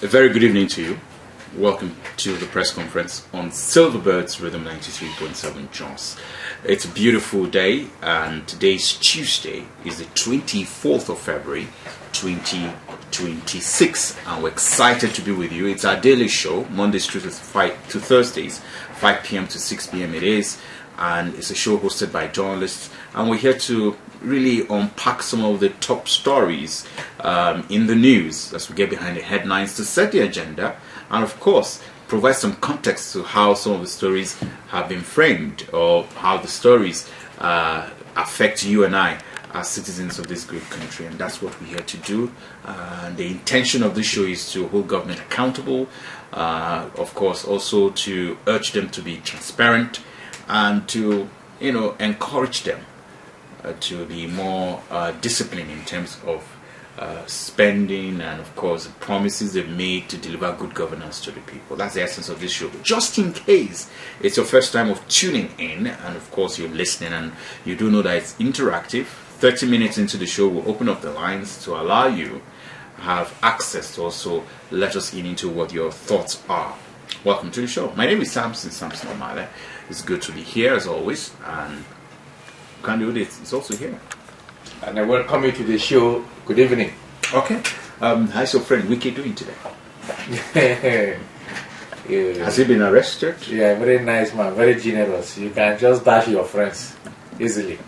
A very good evening to you. Welcome to the press conference on Silverbirds Rhythm 93.7 Jones. It's a beautiful day, and today's Tuesday is the 24th of February 2026, and we're excited to be with you. It's our daily show, Mondays through to Thursdays, 5 p.m. to 6 p.m. it is, and it's a show hosted by journalists, and we're here to really unpack some of the top stories in the news as we get behind the headlines to set the agenda, and of course provide some context to how some of the stories have been framed, or how the stories affect you and I as citizens of this great country. And that's what we're here to do. The intention of this show is to hold government accountable, of course also to urge them to be transparent, and to encourage them to be more disciplined in terms of spending, and of course the promises they've made to deliver good governance to the people. That's the essence of this show. Just in case it's your first time of tuning in, and of course you're listening and you do know that it's interactive, 30 minutes into the show we'll open up the lines to allow you have access to also let us in into what your thoughts are. Welcome to the show. My name is Samson Omale. It's good to be here as always, and Candido is also here. And I welcome you to the show. Good evening. Okay. How's your friend Wiki doing today? Has he been arrested? Yeah, very nice man, very generous. You can just dash your friends easily.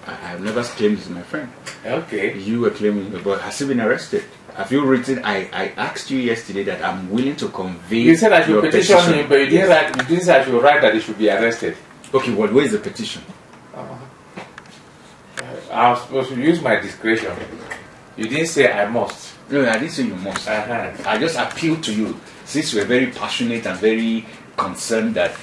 I've never claimed he's my friend. Okay. You were claiming, but has he been arrested? Have you written? I asked you yesterday that I'm willing to convey. You said I should petition him, but you didn't Yes. write. You didn't say I should write that he should be arrested. Okay, well, where is the petition? I was supposed to use my discretion. You didn't say I must. No, I didn't say you must. I just appealed to you, since you were very passionate and very concerned that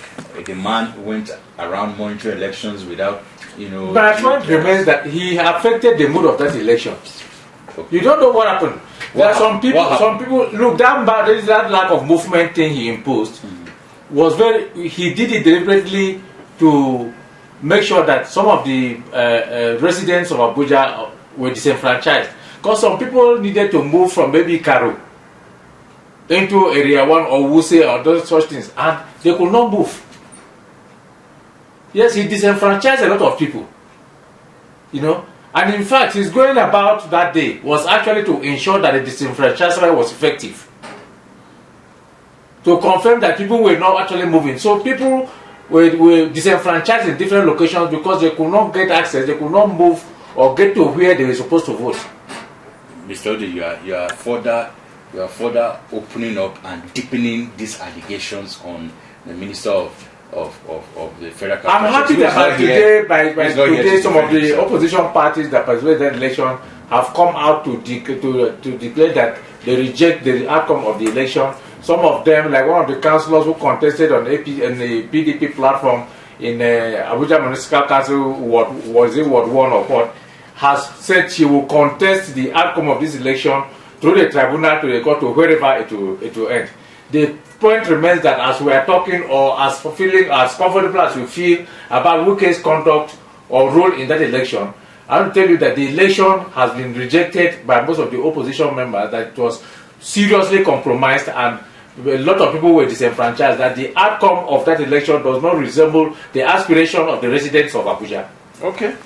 the man went around monitoring elections without, But my point remains that he affected the mood of that election. You don't know what happened. There are some people. Look, that lack of movement thing he imposed was he did it deliberately to make sure that some of the residents of Abuja were disenfranchised. Because some people needed to move from maybe Karu into Area 1 or Wuse or those such things, and they could not move. Yes, he disenfranchised a lot of people. And in fact, his going about that day was actually to ensure that the disenfranchisement was effective. To confirm that people were not actually moving. So people were disenfranchised in different locations because they could not get access, they could not move or get to where they were supposed to vote. Mr. Ode, you are further opening up and deepening these allegations on the Minister of the Federal Capital. I'm happy that today some of the opposition parties that participated in the election have come out to declare that they reject the outcome of the election. Some of them, like one of the councillors who contested on the PDP platform in Abuja Municipal Council, was it Ward 1 or what, has said she will contest the outcome of this election through the tribunal to the court, to wherever it will end. The point remains that as we are talking, or as comfortable as we feel about Wike's conduct or role in that election, I want to tell you that the election has been rejected by most of the opposition members, that it was seriously compromised and a lot of people were disenfranchised, that the outcome of that election does not resemble the aspiration of the residents of Abuja. Okay.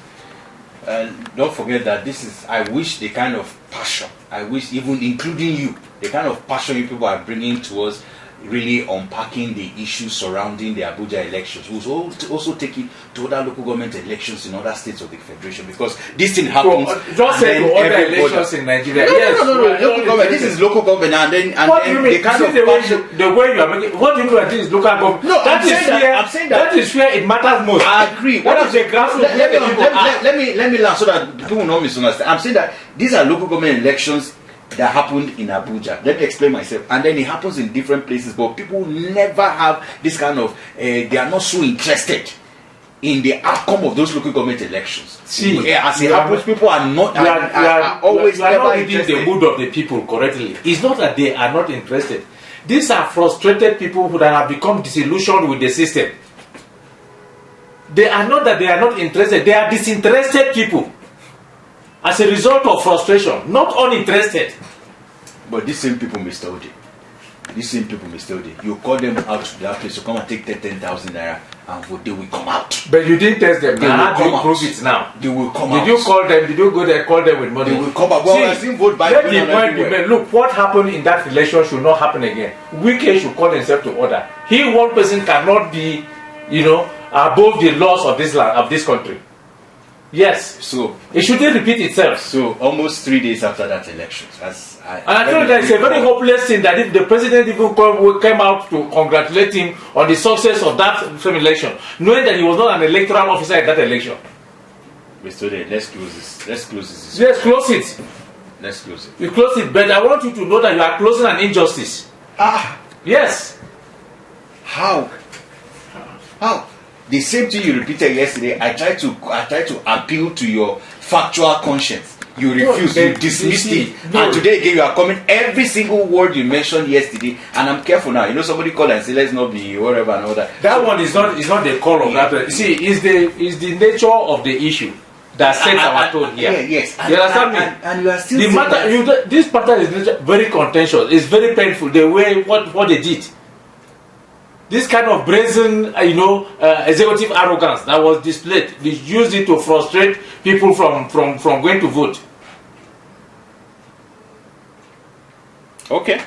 Don't forget that I wish the kind of passion, even including you, the kind of passion you people are bringing towards really unpacking the issues surrounding the Abuja elections. We'll also take it to other local government elections in other states of the Federation, because this thing happens. Just say to other elections in Nigeria. No. Local government. This is local government, and then the kind of passion. The way you are making. What do you mean that this is local government? No, I'm saying that is where it matters most. I agree. What is the grassroots? Let me learn so that people will not misunderstand. I'm saying that these are local government elections that happened in Abuja. Let me explain myself. And then it happens in different places, but people never have this kind of they are not so interested in the outcome of those local government elections. See, as it happens, people are not always never interested. The mood of the people correctly. It's not that they are not interested. These are frustrated people who have become disillusioned with the system. They are not that they are not interested, they are disinterested people as a result of frustration, not uninterested. But these same people, Mr. Ode, you call them out to that place to come and take 10,000 naira and vote, they will come out. But you didn't test them. How do you prove it now? They will come out. Did you call them? Did you go there call them with money? They will come out. Well, I've seen vote by let the point be made. Look, what happened in that election should not happen again. Wike should call himself to order. He, one person, cannot be, above the laws of this land, of this country. Yes. So it shouldn't repeat itself. So almost 3 days after that election, I feel that it's a very hopeless thing that if the president even came out to congratulate him on the success of that same election, knowing that he was not an electoral officer at that election. Mr. Ode, let's close this. Let's close it. Let's close it. You close it, but I want you to know that you are closing an injustice. Yes. How? The same thing you repeated yesterday. I tried to appeal to your factual conscience. You refused. You dismissed it. And today again you are coming. Every single word you mentioned yesterday, and I'm careful now. Somebody called and said, "Let's not be whatever and all that." That one is not the call of that. See, is the nature of the issue that sets our tone here. Yes. You understand me? And you are still the matter. This matter is very contentious. It's very painful. The way what they did. This kind of brazen, executive arrogance that was displayed, they used it to frustrate people from going to vote. Okay.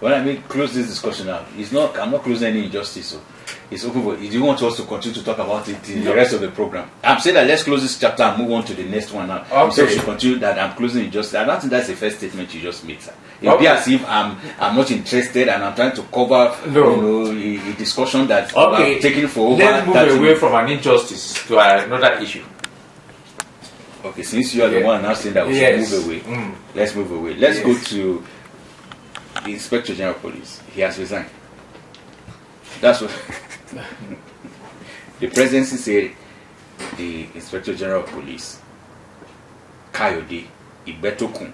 Well, close this discussion now. I'm not closing any injustice. So it's open. But if you want us to continue to talk about it in the rest of the program, I'm saying that let's close this chapter and move on to the next one now. Okay. So we should continue that I'm closing injustice. I don't think that's the first statement you just made, sir. It'll be as if I'm not interested and I'm trying to cover a discussion that I'm taking for over. Let's move away from an injustice to another issue. Okay, since you are the one now saying that we should move away, let's move away. Let's go to the Inspector General of Police. He has resigned. That's what the presidency said. The Inspector General of Police, Kayode Ibetokun,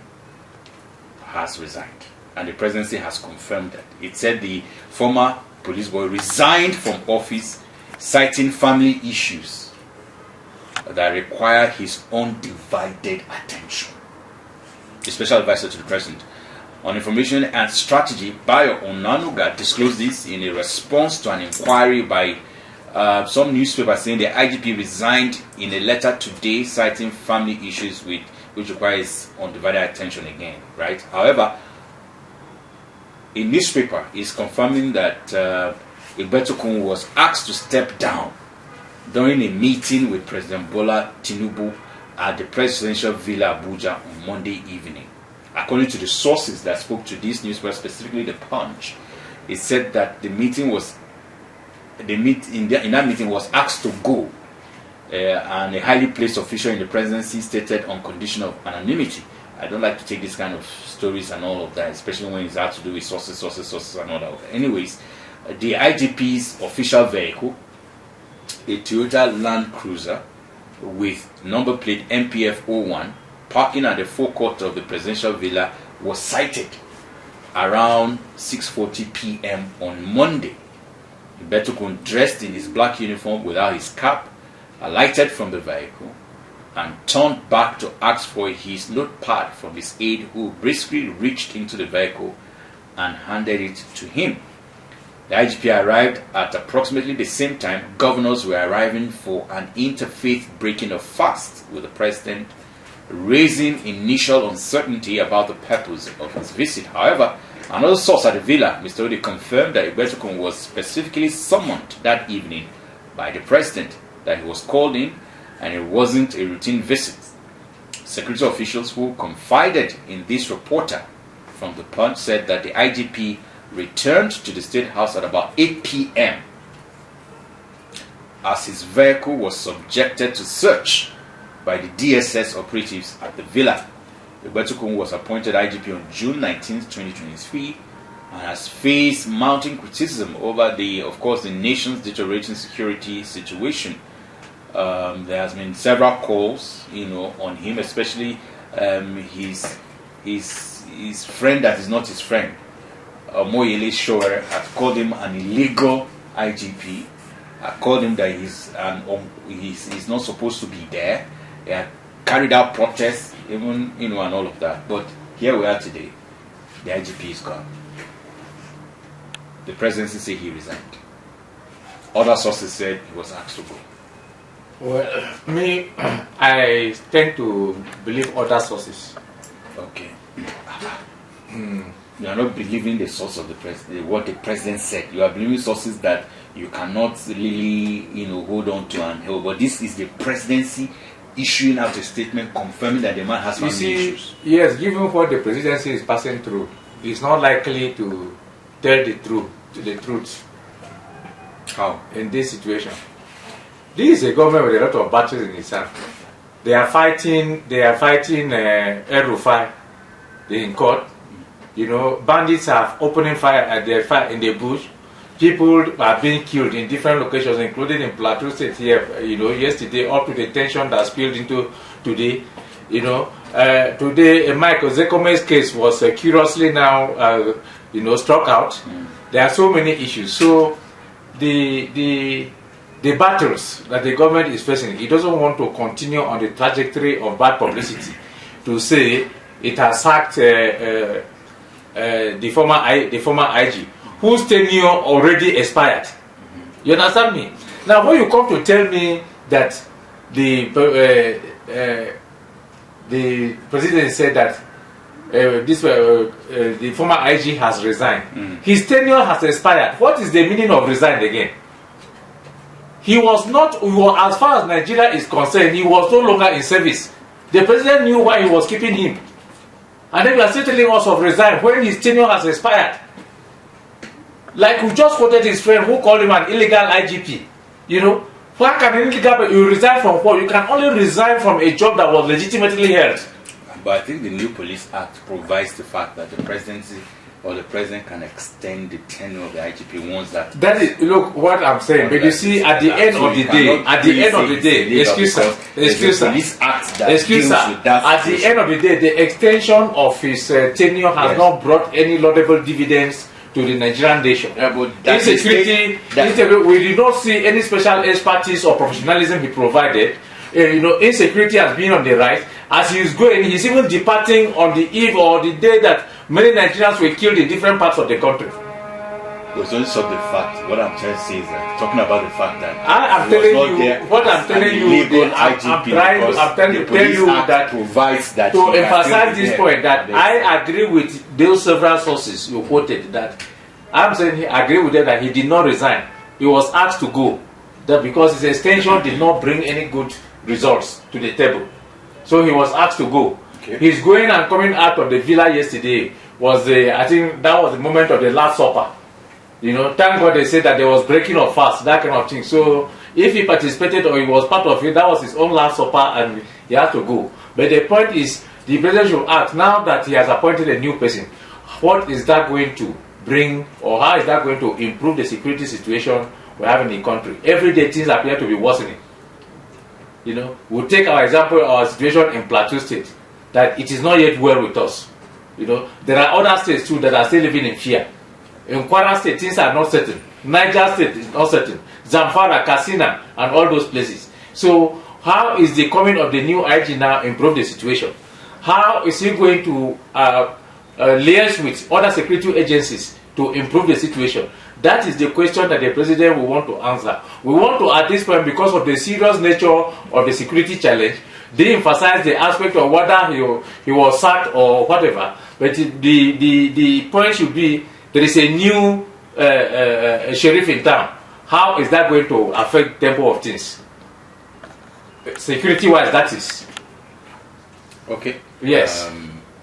has resigned, and the presidency has confirmed that. It said the former police boy resigned from office, citing family issues that require his undivided attention. The special advisor to the president on information and strategy, Bayo Onanuga, disclosed this in a response to an inquiry by some newspaper saying the IGP resigned in a letter today, citing family issues which requires undivided attention again, right? However, a newspaper is confirming that Ibetokun was asked to step down during a meeting with President Bola Tinubu at the presidential villa Abuja on Monday evening. According to the sources that spoke to this newspaper, specifically the Punch, it said that in that meeting was asked to go, and a highly placed official in the presidency stated on condition of anonymity. I don't like to take this kind of stories and all of that, especially when it's had to do with sources and all that. Anyways, the IGP's official vehicle, a Toyota Land Cruiser with number plate MPF01, parking at the forecourt of the presidential villa, was sighted around 6:40 p.m. on Monday. Ibetokun, dressed in his black uniform without his cap, alighted from the vehicle and turned back to ask for his notepad from his aide, who briskly reached into the vehicle and handed it to him. The IGP arrived at approximately the same time governors were arriving for an interfaith breaking of fast with the president, raising initial uncertainty about the purpose of his visit. However, another source at the villa, Mr. Ode, confirmed that Ibetokun was specifically summoned that evening by the president, that he was called in and it wasn't a routine visit. Security officials who confided in this reporter from the Punch said that the IGP returned to the State House at about 8 p.m. as his vehicle was subjected to search by the DSS operatives at the villa. Ibetokun was appointed IGP on June 19, 2023, and has faced mounting criticism over the nation's deteriorating security situation. There has been several calls, on him, especially his friend that is not his friend, Moyele Shore, had called him an illegal IGP. I called him that he's not supposed to be there. He had carried out protests, even and all of that. But here we are today. the IGP is gone. The presidency said he resigned. Other sources said he was asked to go. Well, me, I tend to believe other sources. Okay. You are not believing the source of the president, what the president said. You are believing sources that you cannot really, hold on to and help. But this is the presidency issuing out a statement confirming that the man has family issues. Yes, given what the presidency is passing through, it's not likely to tell the truth. How? In this situation. This is a government with a lot of battles in its hand. They are fighting El-Rufai in court. Bandits are opening fire at their fire in the bush. People are being killed in different locations, including in PLATEAU State here. Yesterday, up to the tension that spilled into today. Today, Michael Zekome's case was curiously now, struck out. There are so many issues. So the battles that the government is facing, it doesn't want to continue on the trajectory of bad publicity to say it has sacked the former IG, whose tenure already expired. You understand me? Now, when you come to tell me that the president said that the former IG has resigned, his tenure has expired. What is the meaning of resigned again? He was not, as far as Nigeria is concerned, he was no longer in service. The president knew why he was keeping him. And then we are still telling us of resign when his tenure has expired. Like we just quoted his friend who called him an illegal IGP. Why can an illegal, you resign from what? You can only resign from a job that was legitimately held. But I think the new Police Act provides the fact that the presidency or the president can extend the tenure of the IGP once that. That is, look what I'm saying. But you see, at the end of the day, excuse sir, at the end of the day, the extension of his tenure has not brought any laudable dividends to the Nigerian nation. Yeah, but insecurity, we did not see any special expertise or professionalism he provided. Insecurity has been on the rise. As he is going, he's even departing on the eve or the day that many Nigerians were killed in different parts of the country. It's only sort of the fact. What I'm trying to say is that talking about the fact that I'm trying to tell you that provides that to emphasize this point that I agree with those several sources you quoted. That I'm saying I agree with them that he did not resign. He was asked to go. That because his extension did not bring any good results to the table. So he was asked to go. Okay. His going and coming out of the villa yesterday was I think that was the moment of the Last Supper. Thank God they said that there was breaking of fast, that kind of thing. So if he participated or he was part of it, that was his own Last Supper and he had to go. But the point is, the president should ask, now that he has appointed a new person, what is that going to bring, or how is that going to improve the security situation we have in the country? Every day things appear to be worsening. We'll take our example, our situation in PLATEAU State, that it is not yet well with us. There are other states too that are still living in fear. In Kwara State, things are not certain. Niger State is not certain. Zamfara, Katsina, and all those places. So, how is the coming of the new IG now improve the situation? How is he going to liaise with other security agencies to improve the situation? That is the question that the president will want to answer. We want to, at this point, because of the serious nature of the security challenge, de-emphasize the aspect of whether he was sacked or whatever. But the point should be, there is a new sheriff in town. How is that going to affect the tempo of things? Security-wise, that is. Okay. Yes.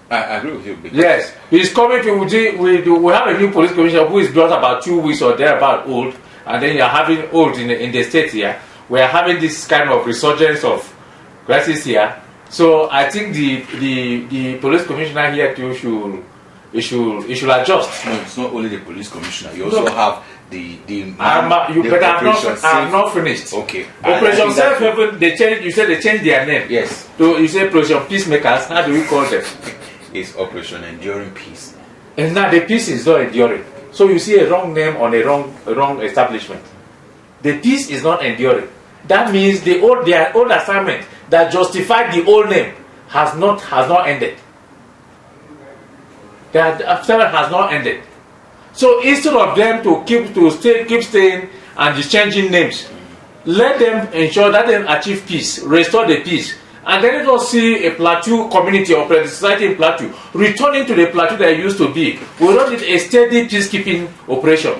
I agree with you. Yes, he's coming to. We have a new police commissioner who is just about 2 weeks or thereabout old, and then you are having old in the state here. We are having this kind of resurgence of crisis here. So I think the police commissioner here too should adjust. No, it's not only the police commissioner. You also have the I'm not finished. Okay. Operation Safe Haven, they changed. You said they changed their name. Yes. So you say Operation Peacemakers. How do we call them? It's Operation Enduring Peace. And now the peace is not enduring. So you see a wrong name on a wrong establishment. The peace is not enduring. That means their old assignment that justified the old name has not ended. That affair has not ended. So instead of them to keep staying and changing names, let them ensure that they achieve peace, restore the peace, and then let us see a Plateau community or a society in Plateau returning to the Plateau that it used to be. We don't need a steady peacekeeping operation.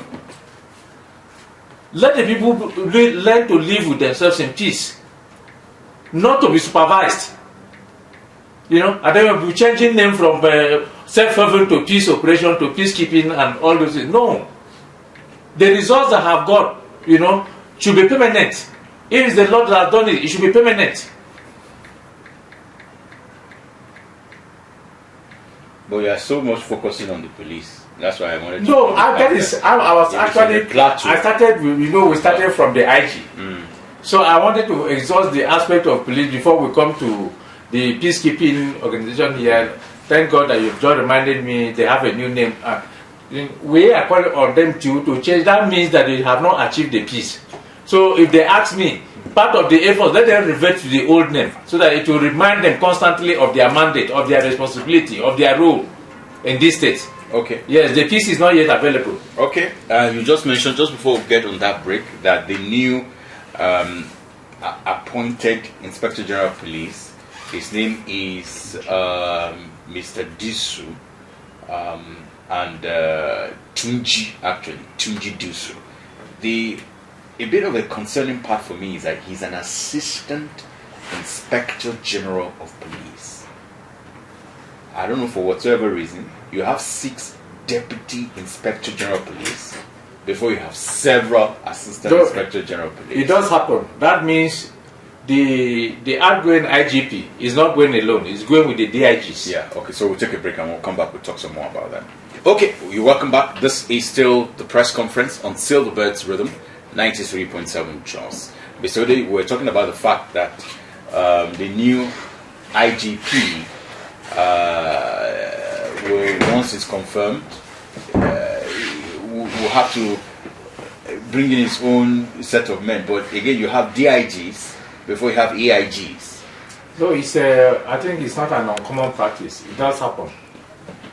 Let the people learn to live with themselves in peace, not to be supervised. And then we'll be changing name from self-serving to peace operation to peacekeeping and all those things. No. The results that have got, should be permanent. If it's the Lord that has done it, it should be permanent. But you are so much focusing on the police. That's why I wanted to. No, I was actually. I started. We started from the IG. So I wanted to exhaust the aspect of police before we come to the peacekeeping organization here. Thank God that you've just reminded me they have a new name. We are calling on them to change. That means that they have not achieved the peace. So if they ask me, part of the effort, let them revert to the old name so that it will remind them constantly of their mandate, of their responsibility, of their role in this state. Okay. Yes, the peace is not yet available. Okay. You just mentioned, just before we get on that break, that the new appointed Inspector General of Police, his name is Mr. Disu, and Tunji Disu. A bit of a concerning part for me is that he's an Assistant Inspector General of Police. I don't know, for whatever reason, you have 6 Deputy Inspector General of Police before you have several Assistant Inspector General of Police. It does happen. That means the outgoing IGP is not going alone. It's going with the DIGs. Yeah, okay, so we'll take a break and we'll come back. We'll talk some more about that. Okay, you're welcome back. This is still the press conference on Silverbird's Rhythm, 93.7 Jos. Basically, we're talking about the fact that the new IGP, once it's confirmed, will have to bring in his own set of men. But again, you have DIGs before you have AIGs. No, I think it's not an uncommon practice. It does happen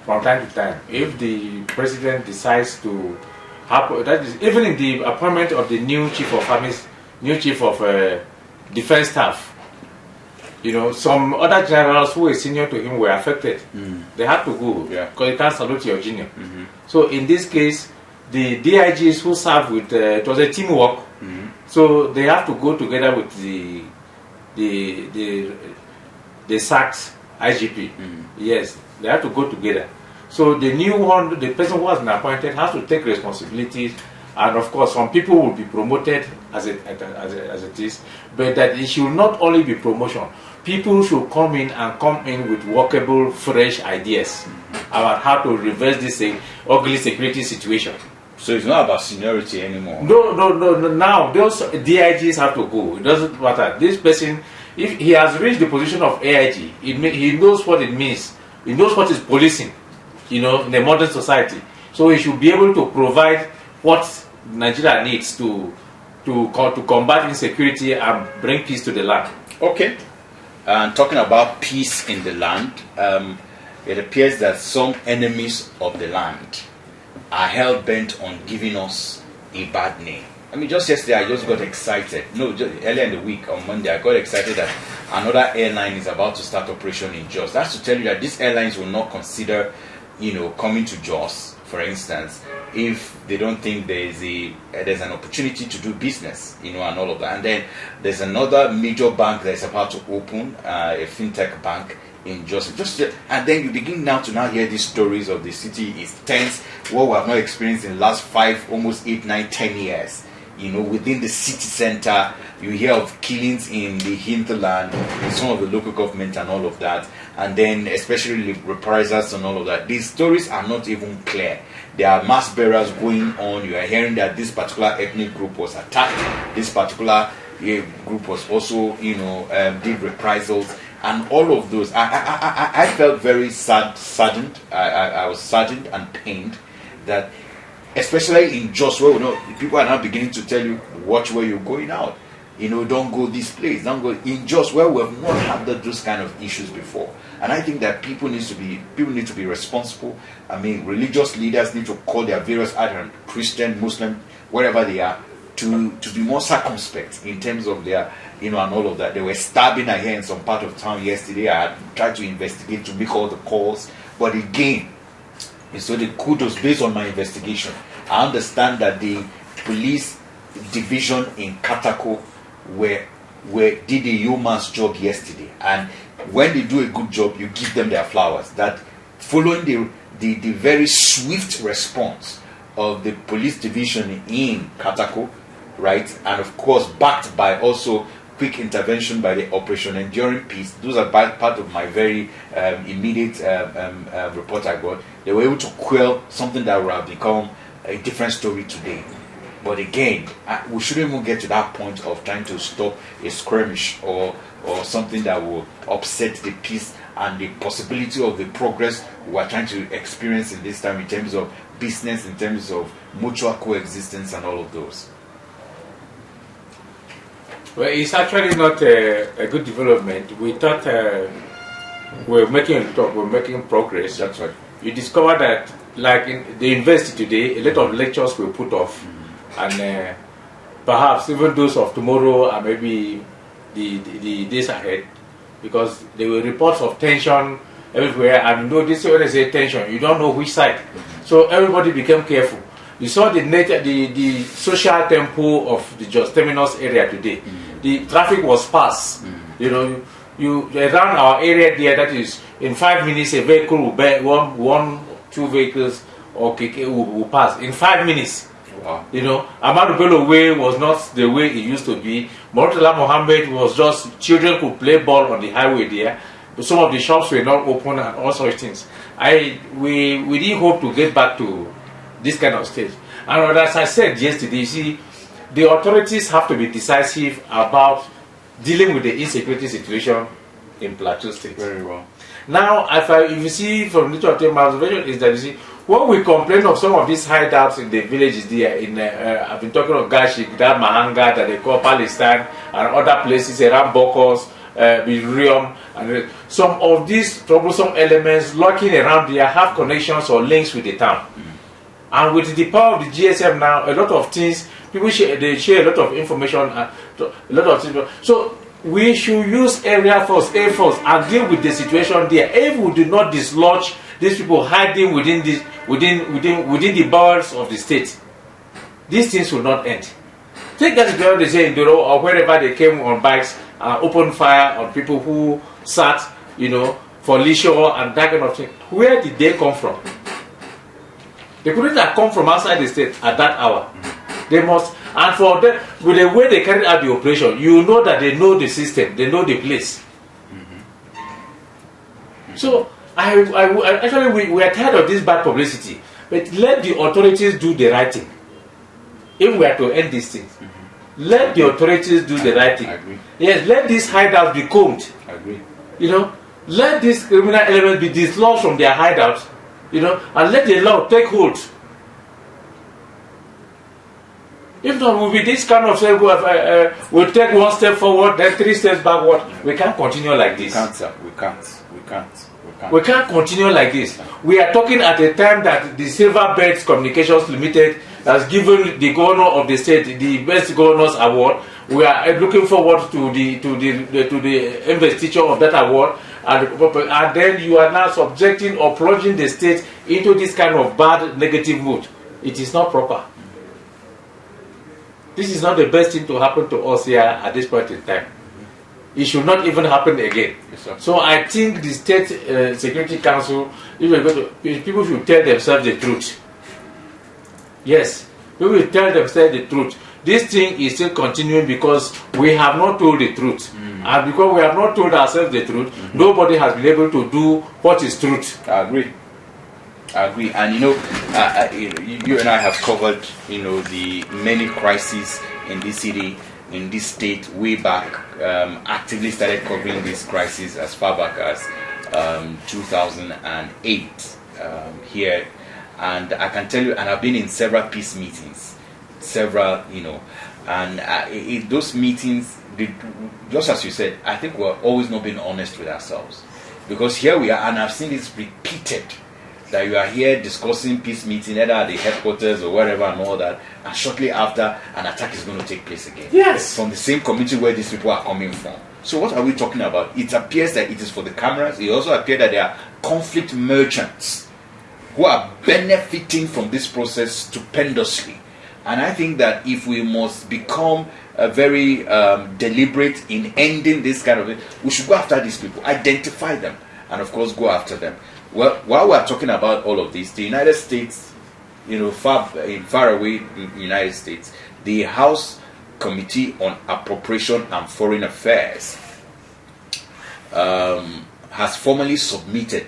from time to time. If the president decides to have, that is, even in the appointment of the new chief of armies, new chief of defense staff, some other generals who were senior to him were affected. They had to go because you can't salute your junior. So in this case, the DIGs who serve with it was a teamwork. So they have to go together with the sacked IGP. Yes, they have to go together. So the new one, the person who has been appointed, has to take responsibilities, and of course, some people will be promoted as it is, but that it should not only be promotion. People should come in with workable, fresh ideas about how to reverse this ugly security situation. So it's not about seniority anymore. No. Now those DIGs have to go. It doesn't matter. This person, if he has reached the position of AIG, he knows what it means. He knows what is policing, in the modern society. So he should be able to provide what Nigeria needs to combat insecurity and bring peace to the land. Okay. And talking about peace in the land, it appears that some enemies of the land are hell-bent on giving us a bad name. I mean, just yesterday I just got excited. Earlier in the week, on Monday, I got excited that another airline is about to start operation in Jos. That's to tell you that these airlines will not consider, coming to Jos, for instance, if they don't think there's an opportunity to do business, and all of that. And then there's another major bank that's about to open, a fintech bank in Jos. And then you begin now to hear these stories of the city is tense, what we have not experienced in the last 5, almost 8, 9, 10 years. Within the city center, you hear of killings in the hinterland, in some of the local government and all of that, and then especially reprisals and all of that. These stories are not even clear. There are mass burials going on. You are hearing that this particular ethnic group was attacked. This particular group was also, did reprisals, and all of those. I felt very saddened. I was saddened and pained that, especially in Jos, where people are now beginning to tell you, watch where you're going out. don't go this place, don't go in just where we have not had those kind of issues before. And I think that people need to be responsible. I mean, religious leaders need to call their various items, Christian, Muslim, wherever they are, to be more circumspect in terms of their, and all of that. They were stabbing her here in some part of town yesterday. I had tried to investigate, to make all the calls, but again, so the kudos based on my investigation. I understand that the police division in Katako did a yeoman's job yesterday, and when they do a good job, you give them their flowers. That following the very swift response of the police division in Katako, right, and of course backed by also quick intervention by the Operation Enduring Peace. Those are part of my very immediate report I got. They were able to quell something that would have become a different story today. But again, we shouldn't even get to that point of trying to stop a skirmish or something that will upset the peace and the possibility of the progress we are trying to experience in this time in terms of business, in terms of mutual coexistence and all of those. Well, it's actually not a good development. We thought we're making progress. That's right. You discover that, like in the university today, a lot of lectures were put off, and perhaps even those of tomorrow and maybe the days ahead, because there were reports of tension everywhere, and this when I say tension, you don't know which side. So everybody became careful. You saw the social tempo of the Jos Terminus area today. The traffic was sparse. You around our area there, that is in 5 minutes a vehicle will be two vehicles will pass in 5 minutes. Wow. Ahmadu Bello Way was not the way it used to be. Murtala Mohammed was just children could play ball on the highway there. But some of the shops were not open and all such things. We didn't hope to get back to this kind of stage. And as I said yesterday, you see, the authorities have to be decisive about dealing with the insecurity situation in Plateau State. Very well. Now, if you see from the nature of my observation is that, you see, when we complain of some of these hideouts in the villages there, I've been talking of Gashik, that Mahanga that they call Palestine, and other places around Bokos, Birium, and some of these troublesome elements lurking around there have connections or links with the town. And with the power of the GSM now, a lot of things, people share a lot of information, a lot of things. So we should use Area Force, Air Force, and deal with the situation there. If we do not dislodge these people hiding within the borders of the state, these things will not end. Take that girl they say in the road or wherever they came on bikes and opened fire on people who sat, for leisure and that kind of thing. Where did they come from? They couldn't have come from outside the state at that hour. They must, and for them, with the way they carried out the operation, you know that they know the system, they know the place. So, actually, we are tired of this bad publicity. But let the authorities do the right thing. If we are to end these things, let the authorities do the right thing. I agree. Yes, let these hideouts be combed. I agree. Let these criminal elements be dislodged from their hideouts. And let the law take hold. If not, we'll be this kind of we'll take 1 step forward, then 3 steps backward. We can't continue like this. We can't, sir. We can't. We can't continue like this. We are talking at a time that the Silverbirds Communications Limited has given the governor of the state the Best Governors Award. We are looking forward to the investiture of that award. And then you are now subjecting or plunging the state into this kind of bad negative mood. It is not proper. This is not the best thing to happen to us here at this point in time. It should not even happen again. Yes, so I think the State Security Council, people should tell themselves the truth. Yes, people should tell themselves the truth. This thing is still continuing because we have not told the truth. And because we have not told ourselves the truth, nobody has been able to do what is truth. I agree. And you and I have covered, the many crises in this city, in this state, way back. Actively started covering this crisis as far back as 2008 here. And I can tell you, and I've been in several peace meetings, And those meetings, just as you said, I think we're always not being honest with ourselves. Because here we are, and I've seen this repeated, that you are here discussing peace meeting, either at the headquarters or wherever and all that, and shortly after, an attack is going to take place again. Yes. From the same community where these people are coming from. So what are we talking about? It appears that it is for the cameras. It also appears that there are conflict merchants who are benefiting from this process stupendously. And I think that if we must become very deliberate in ending this kind of it, we should go after these people, identify them, and of course go after them. Well, while we're talking about all of this, the United States, far away in the United States, the House Committee on Appropriation and Foreign Affairs has formally submitted,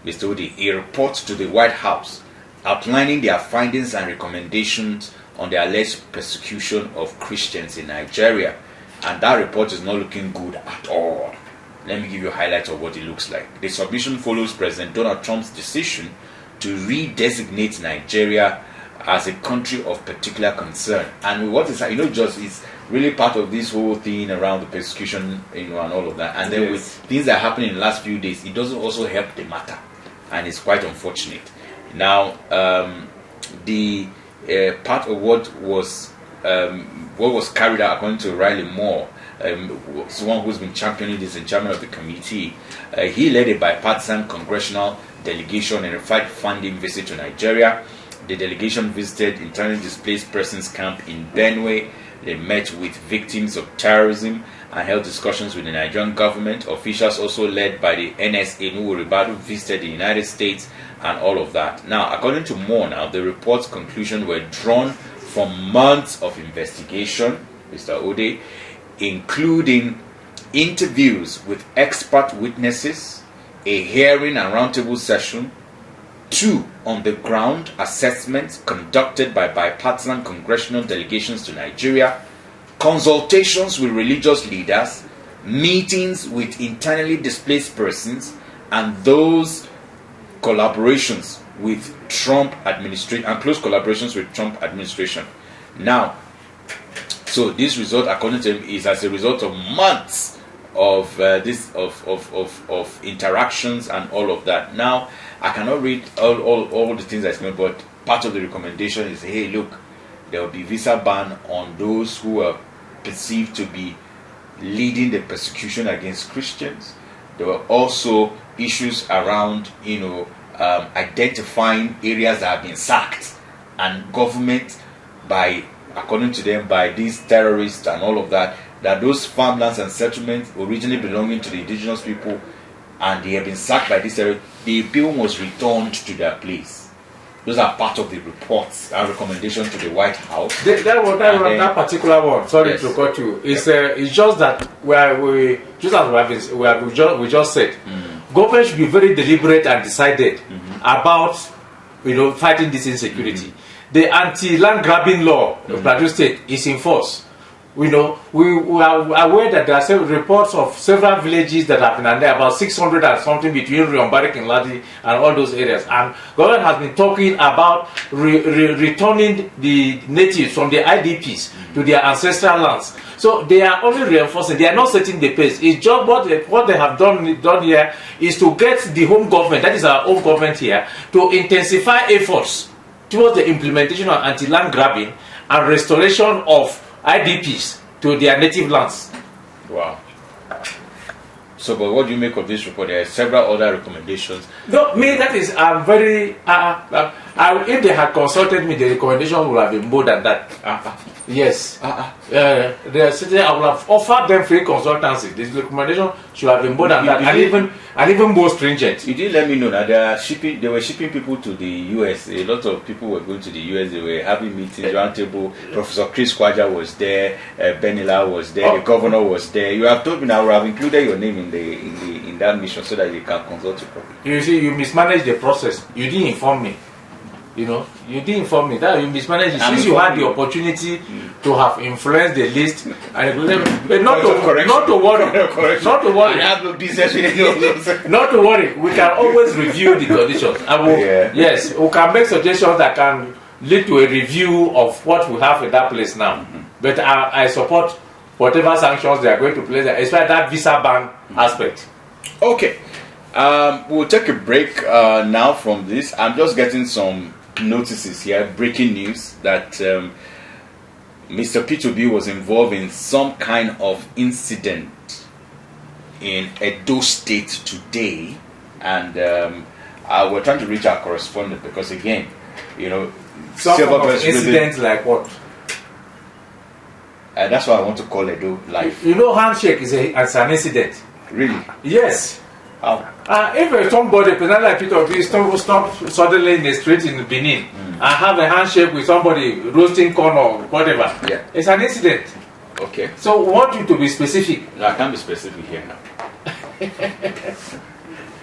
Mr. Odi, a report to the White House outlining their findings and recommendations on the alleged persecution of Christians in Nigeria. And that report is not looking good at all. Let me give you a highlight of what it looks like. The submission follows President Donald Trump's decision to redesignate Nigeria as a country of particular concern. And what is, just is really part of this whole thing around the persecution, and all of that. And then with things that happened in the last few days, it doesn't also help the matter. And it's quite unfortunate. Now, the part of what was carried out, according to Riley Moore, someone who's been championing this and chairman of the committee, he led a bipartisan congressional delegation in a fact-finding visit to Nigeria. The delegation visited internally displaced persons camp in Benue. They met with victims of terrorism and held discussions with the Nigerian government. Officials also led by the NSA, Nuhu Ribadu, visited the United States and all of that. Now, according to Moore, the report's conclusions were drawn from months of investigation, Mr. Ode, including interviews with expert witnesses, a hearing and roundtable session, 2 on-the-ground assessments conducted by bipartisan congressional delegations to Nigeria, consultations with religious leaders, meetings with internally displaced persons, and those collaborations with Trump administration and close collaborations with Trump administration. Now, so this result, according to him, is as a result of months of interactions and all of that. Now, I cannot read all the things that's going, but part of the recommendation is, hey, look, there will be visa ban on those who are perceived to be leading the persecution against Christians. There were also issues around, identifying areas that have been sacked, and government, according to them, by these terrorists and all of that, that those farmlands and settlements originally belonging to the indigenous people, and they have been sacked by these terrorists, the people was returned to their place. Those are part of the reports and recommendation to the White House. That particular one, sorry to cut you, it's just that we just said, government should be very deliberate and decided about fighting this insecurity. The anti-land grabbing law of Plateau State is in force. We are aware that there are several reports of several villages that have been under about 600 and something between Riombarik and Ladi and all those areas. And government has been talking about returning the natives from the IDPs to their ancestral lands. So they are only reinforcing, they are not setting the pace. It's just what they have done here is to get the home government, that is our own government here, to intensify efforts towards the implementation of anti-land grabbing and restoration of IDPs to their native lands. Wow. So, but what do you make of this report? There are several other recommendations. No, me, that is, I'm very, if they had consulted me, the recommendation would have been more than that. Yes. I would have offered them free consultancy. This recommendation should have been more than that, and even more stringent. You didn't let me know that they were shipping people to the US. A lot of people were going to the US. They were having meetings, roundtable. Professor Chris Kwaja was there. Benila was there. The governor was there. You have told me now. I would have included your name in that mission so that they can consult you properly. You see, you mismanaged the process. You didn't inform me. You didn't inform me that you mismanaged it. Since you had the opportunity to have influenced the list, and not to worry, not to worry. I have no business with any of those. Not to worry. We can always review the conditions. Yes, we can make suggestions that can lead to a review of what we have in that place now. But I support whatever sanctions they are going to place, especially that visa ban aspect. Okay. We'll take a break now from this. I'm just getting some notices here, breaking news that Mr. P2B was involved in some kind of incident in Edo State today, and we're trying to reach our correspondent because, again, you know, some kind of incident like what? That's why I want to call Edo live. You know, handshake is an incident. Really? Yes. How? If somebody, president like P2B, stop suddenly in the street in Benin and have a handshake with somebody roasting corn or whatever, yeah, it's an incident. Okay. So we want you to be specific. No, I can't be specific here now.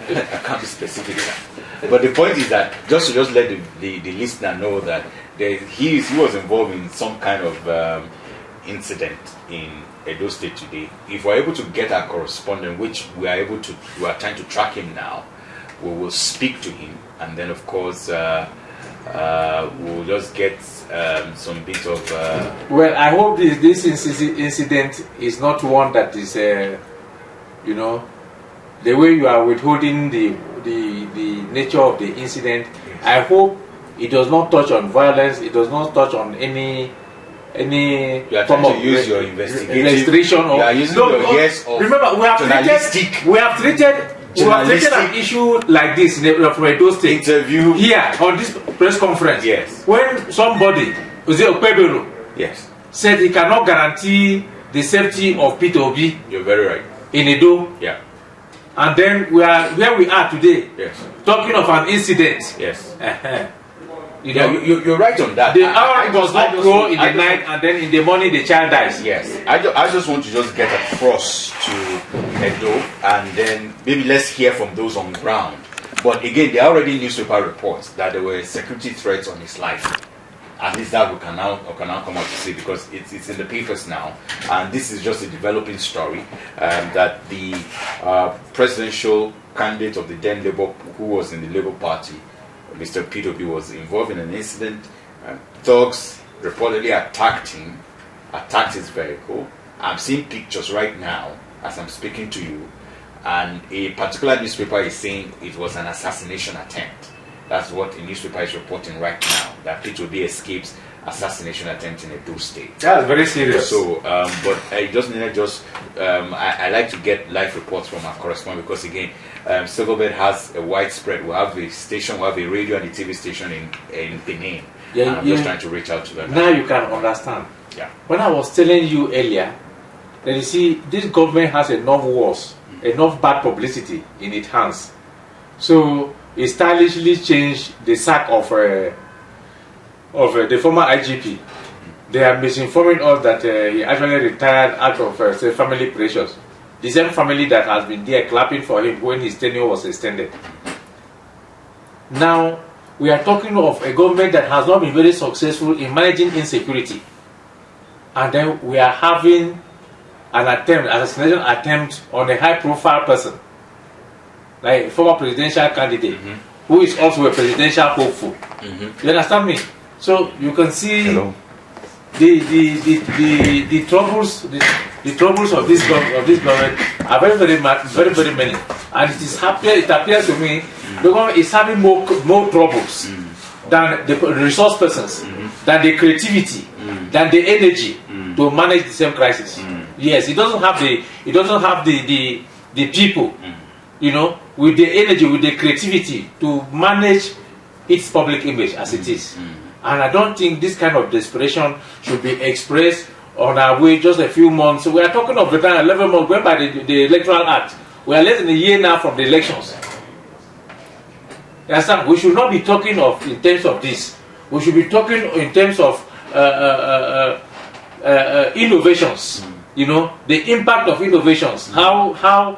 I can't be specific now. But the point is that just let the listener know that he was involved in some kind of incident in Edo State today. If we're able to get our correspondent, which we are trying to track him now, we will speak to him, and then of course we'll just get some bit of. Well, I hope this incident is not one that is, you know, the way you are withholding the nature of the incident. Yes. I hope it does not touch on violence. It does not touch on any you are trying to use your investigative restriction or you are using your yes of remember we have treated an issue like this from Edo State interview here on this press conference. Yes. When somebody Okpebelo yes said he cannot guarantee the safety of P2B. You're very right. In Edo. Yeah. And then we are where we are today. Yes. Talking of an incident. Yes. You know, you're right on that. The hour does not grow in the night, and then in the morning the child dies. Yes, I just want to just get across to Edo, and then maybe let's hear from those on ground. But again, there are already newspaper reports that there were security threats on his life. At least that we can now come out to say, because it's in the papers now, and this is just a developing story that the presidential candidate of the then Labour, who was in the Labour Party, Mr. P2B, was involved in an incident. Thugs reportedly attacked his vehicle. I'm seeing pictures right now as I'm speaking to you, and a particular newspaper is saying it was an assassination attempt. That's what a newspaper is reporting right now, that P2B escapes assassination attempt in Edo State. That's very serious. So, but I just needed I like to get live reports from our correspondent, because again, Silverbird has a widespread. We have a station, we have a radio and a TV station in Benin. Yeah, and I'm just trying to reach out to them. Now you can understand. Yeah. When I was telling you earlier, that you see, this government has enough wars, enough bad publicity in its hands. So it stylishly changed the sack of the former IGP. They are misinforming us that he actually retired out of say, family pressures. The same family that has been there clapping for him when his tenure was extended. Now, we are talking of a government that has not been very successful in managing insecurity. And then we are having an assassination attempt on a high-profile person, like a former presidential candidate, who is also a presidential hopeful. You understand me? So you can see the troubles of this government are very many, and it appears to me the government is having more troubles than the resource persons, than the creativity, than the energy to manage the same crisis. Yes, it doesn't have the people, you know, with the energy, with the creativity to manage its public image as it is. And I don't think this kind of desperation should be expressed on our way just a few months. So we are talking of the time 11 months going by the Electoral Act. We are less than a year now from the elections. You understand? We should not be talking of in terms of this. We should be talking in terms of innovations. You know, the impact of innovations. How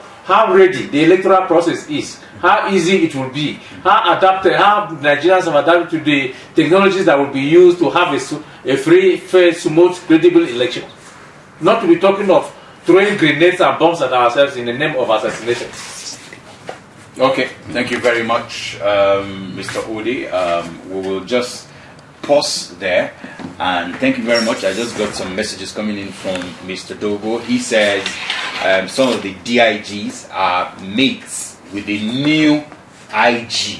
ready the electoral process is. How easy it will be, how Nigerians have adapted to the technologies that will be used to have a free, fair, smooth, credible election. Not to be talking of throwing grenades and bombs at ourselves in the name of assassination. Okay, thank you very much, Mr. Odi. We will just pause there. And thank you very much. I just got some messages coming in from Mr. Dogo. He says some of the DIGs are mates with the new IG,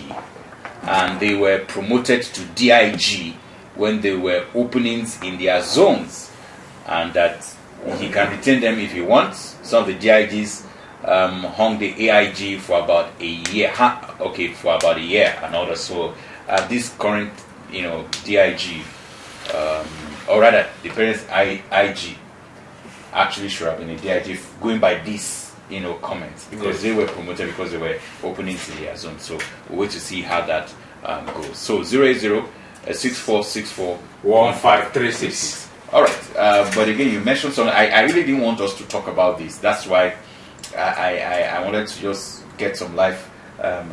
and they were promoted to DIG when there were openings in their zones, and that he can retain them if he wants. Some of the DIGs hung the AIG for about a year, for about a year and all that. So this current, DIG, or rather, the parents IG actually should have been a DIG going by this, comments, because they were promoted because they were openings in their zone. So we'll wait to see how that goes. So 080-6464-1536. All right, but again, you mentioned something. I really didn't want us to talk about this. That's why I wanted to just get some live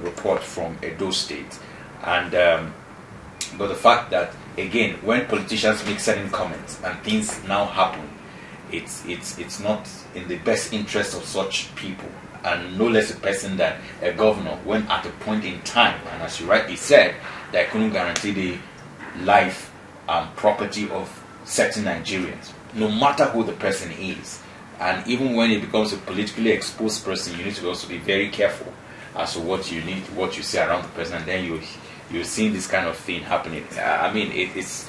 report from Edo State, and but the fact that again, when politicians make certain comments and things now happen, it's not in the best interest of such people, and no less a person than a governor, when at a point in time, and as you rightly said, that couldn't guarantee the life and property of certain Nigerians, no matter who the person is. And even when it becomes a politically exposed person, you need to also be very careful as to what you say around the person, and then you're seeing this kind of thing happening. I mean, it's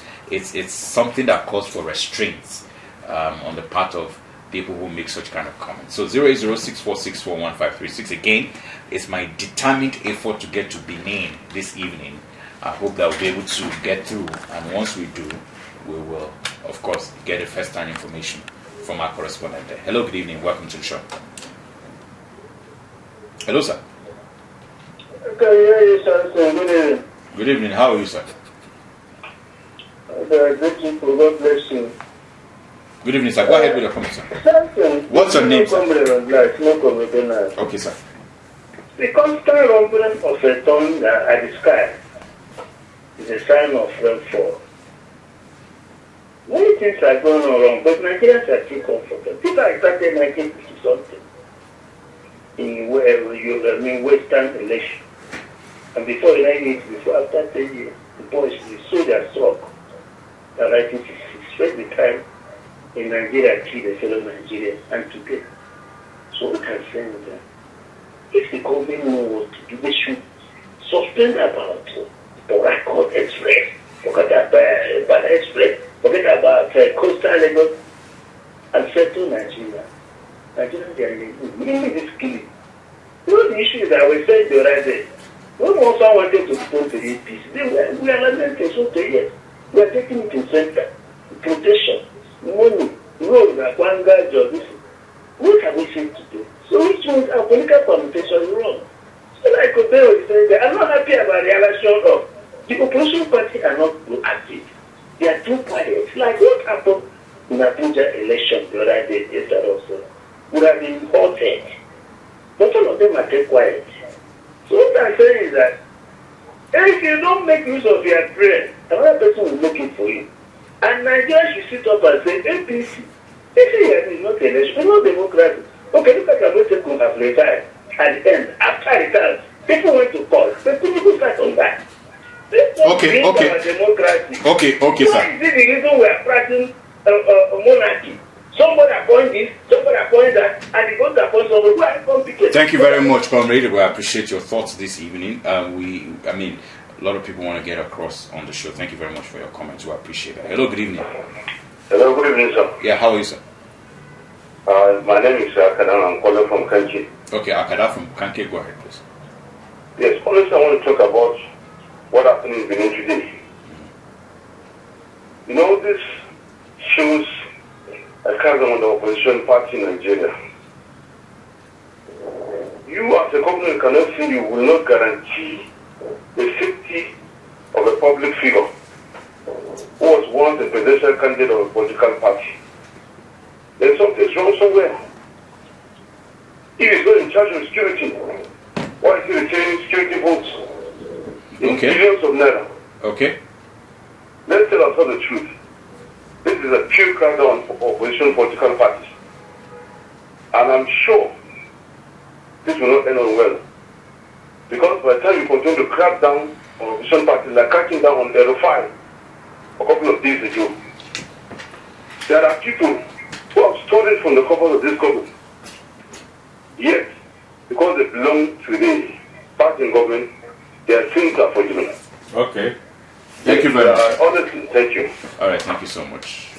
something that calls for restraints on the part of people who make such kind of comments. So 080-6464-1536. Again, it's my determined effort to get to Benin this evening. I hope that we'll be able to get through, and once we do, we will, of course, get the first-hand information from our correspondent there. Hello, good evening. Welcome to the show. Hello, sir. Good evening. Good evening. How are you, sir? God bless you. Good evening, sir. Go ahead with your comment, sir. What's your name, sir? Okay, sir. The constant rumbling of a tongue at the sky is a sign of rainfall. Many things are going on wrong, but Nigerians are still comfortable. People are started 1950 something in Western election. And before 9 before after 10 years, the boys, the soldiers struck the 1966, first the time in Nigeria killed a fellow Nigerian, and today. So what I'm saying is that if the government knows what to do, they should suspend about Borakot Express, forget about Bada Express, forget about Coastal Lagos, and settle Nigeria. Nigeria, they are mainly this killing. You know the issue is that we said the right day. When someone wanted to go to the APC, we are not going to so yet. We are taking it to center, protection, money, road, one guy job. What can we say to do? So which means our political permutation is wrong. So like Obey was saying, I'm not happy about the election of the opposition party are not proactive. They are too quiet. Like what happened in the Abuja election the other day, yesterday also, would have been halted. But all of them are too quiet. So what I'm saying is that if you don't make use of your brain, another person will make it for you. And Nigeria should sit up and say, APC, is not election, it's not democracy. Okay, look at Abuja who have retired. At the end, after retirement, people went to court. But people start on that. Okay, democracy. Okay, so sir. Is it the reason we are practicing a monarchy? Somebody appoint this, somebody appoint that, and they go to appoint somebody who are complicated. Thank you very much, Comrade. We appreciate your thoughts this evening. A lot of people want to get across on the show. Thank you very much for your comments. We appreciate that. Hello, good evening. Hello, good evening, sir. Yeah, how are you, sir? My name is Akada. I'm calling from Kanki. Okay, Akada from Kanki. Go ahead, please. Yes, honestly, I want to talk about what happened in Benin today. You know, this shows a chasm of the opposition party in Nigeria. You, as a governor, cannot say you will not guarantee the safety of a public figure who was once a presidential candidate of a political party. Then something's wrong somewhere. He is not in charge of security. Why is he retaining security votes? In billions of naira. Okay. Let's tell ourselves the truth. This is a pure crackdown for opposition political parties. And I'm sure this will not end on well. Because by the time you continue to crack down on opposition parties, like cracking down on Aerofile a couple of days ago, There are people who have stolen from the coffers of this government. Yet, because they belong to the party government, their sins are forgiven. Okay. Thank you very much. Honestly, thank you. All right, thank you so much.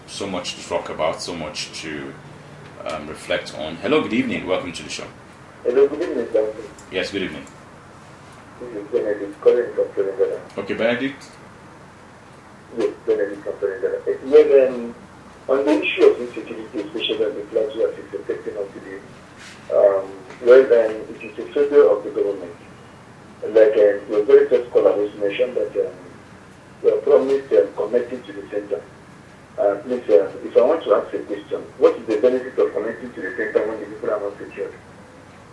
So much to talk about, so much to reflect on. Hello, good evening. Welcome to the show. Hello, good evening, sir. Yes, good evening. This is Benedict calling from Florida. Okay, Benedict. Yes, Benedict from Florida. Well, on the issue of insecurity, especially on the PLATEAU as it's affecting us today, it is a failure of the government. Like your very first caller was mentioned that we are promised connecting to the center. Please, if I want to ask a question, what is the benefit of connecting to the center when the people are not secured?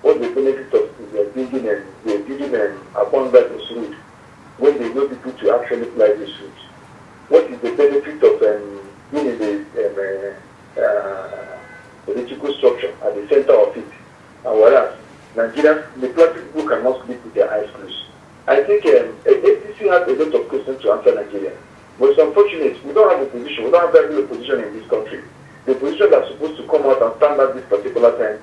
What's the benefit of building upon that route when they know people to actually fly this route? What is the benefit of being in the political structure at the center of it? And whereas Nigerians, the plastic people cannot sleep with their eyes closed. I think APC has a lot of questions to answer Nigeria. But it's unfortunate, we don't have a position, we don't have very good position in this country. The position that's supposed to come out and stand at this particular time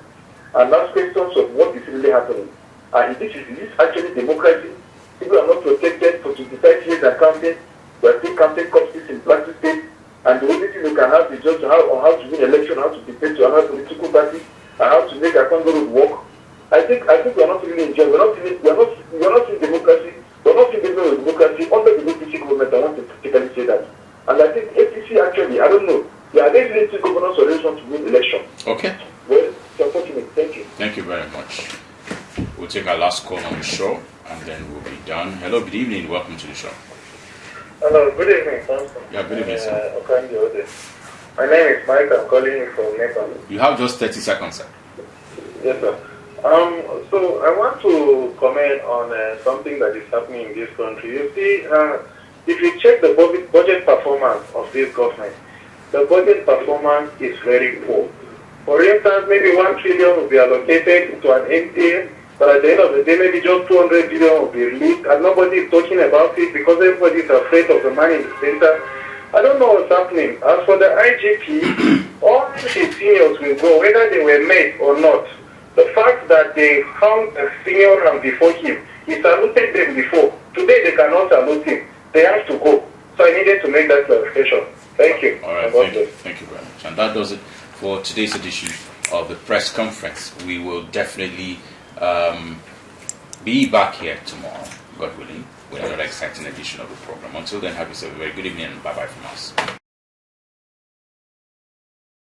and ask questions of what is really happening. And is this actually democracy? People are not protected for 25 years and counting. We are still counting corpses in Plateau State. And the only thing we can have is just how to win election, how to prepare to another political party, and how to make a Congo work. I think we are not really enjoying. We are not in democracy. We are not in democracy under the APC government. I want to particularly say that. And I think APC actually, I don't know, they are really to governors solution to win election. Okay. Well, it's unfortunate. Thank you. Thank you very much. We'll take our last call on the show, and then we'll be done. Hello, good evening. Welcome to the show. Hello, good evening, Samson. Yeah, good evening, sir. My name is Mike. I'm calling you from Nepal. You have just 30 seconds, sir. Yes, sir. So I want to comment on something that is happening in this country. You see, if you check the budget performance of this government, the budget performance is very poor. For instance, maybe 1 trillion will be allocated to an MTA, but at the end of the day, maybe just 200 billion will be released, and nobody is talking about it because everybody is afraid of the man in the center. I don't know what's happening. As for the IGP, all the seniors will go, whether they were made or not. The fact that they found a senior rank before him, he saluted them before. Today they cannot salute him. They have to go. So I needed to make that clarification. Thank you. All right, thank you very much. And that does it for today's edition of the press conference. We will definitely be back here tomorrow, God willing, with another exciting edition of the program. Until then, have yourself a very good evening and bye-bye from us.